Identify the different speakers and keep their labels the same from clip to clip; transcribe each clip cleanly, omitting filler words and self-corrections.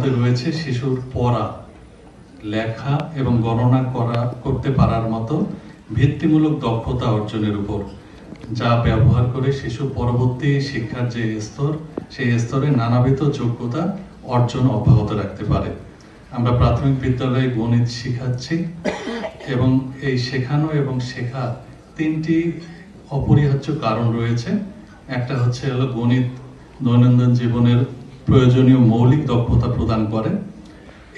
Speaker 1: মধ্যে রয়েছে শিশুর পড়া, লেখা এবং গণনা করতে পারার মতো ভিত্তিমূলক দক্ষতা অর্জনের উপর, যা ব্যবহার করে শিশু পরবর্তী শিক্ষার যে স্তর, সেই স্তরে নানাবিধ যোগ্যতা অর্জন অব্যাহত রাখতে পারে। আমরা প্রাথমিক বিদ্যালয়ে গণিত শিখাচ্ছি এবং এই শেখানো এবং শেখা তিনটি অপরিহার্য কারণ রয়েছে। একটা হচ্ছে গণিত দৈনন্দিন জীবনের প্রয়োজনীয় মৌলিক দক্ষতা প্রদান করে।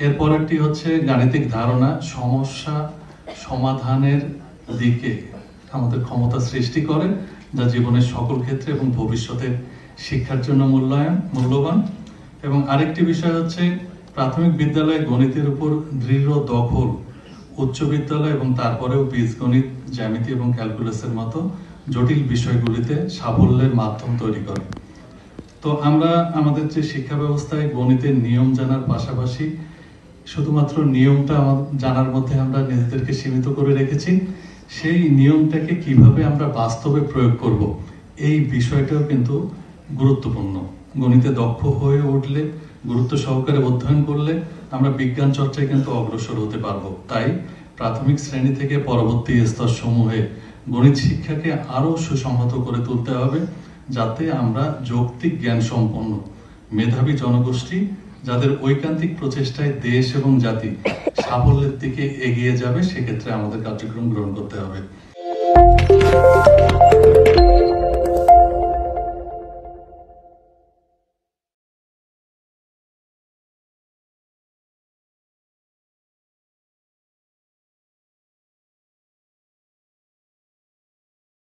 Speaker 1: এরপরেরটি হচ্ছে গাণিতিক ধারণা, সমস্যা সমাধানের দিকে আমাদের ক্ষমতা সৃষ্টি করে, যা জীবনের সকল ক্ষেত্রে এবং ভবিষ্যতের শিক্ষার জন্য মূল্যবান। এবং আরেকটি বিষয় হচ্ছে প্রাথমিক বিদ্যালয়ে গণিতের উপর দৃঢ় দখল উচ্চ বিদ্যালয় এবং তারপরেও বীজগণিত, জ্যামিতি এবং ক্যালকুলাসের মতো জটিল বিষয়গুলিতে সাফল্যের মাধ্যম তৈরি করে। তো আমরা আমাদের যে শিক্ষা ব্যবস্থায় গণিতের নিয়ম জানার পাশাপাশি শুধুমাত্র নিয়মটা জানার মধ্যে আমরা নিজেদেরকে সীমিত করে রেখেছি, সেই নিয়মটাকে কিভাবে আমরা বাস্তবে প্রয়োগ করব, এই বিষয়টাও কিন্তু গুরুত্বপূর্ণ। গণিতে দক্ষ হয়ে উঠলে, গুরুত্ব সহকারে অধ্যয়ন করলে আমরা বিজ্ঞান চর্চায় কিন্তু অগ্রসর হতে পারবো। তাই প্রাথমিক শ্রেণী থেকে পরবর্তী স্তর সমূহে গণিত শিক্ষাকে আরো সুসংহত করে তুলতে হবে, যাতে আমরা যৌক্তিক জ্ঞান সম্পন্ন মেধাবী জনগোষ্ঠী, যাদের ঐকান্তিক প্রচেষ্টায় দেশ এবং জাতি সাফল্যের দিকে এগিয়ে যাবে, সেক্ষেত্রে আমাদের কার্যক্রম গ্রহণ করতে হবে।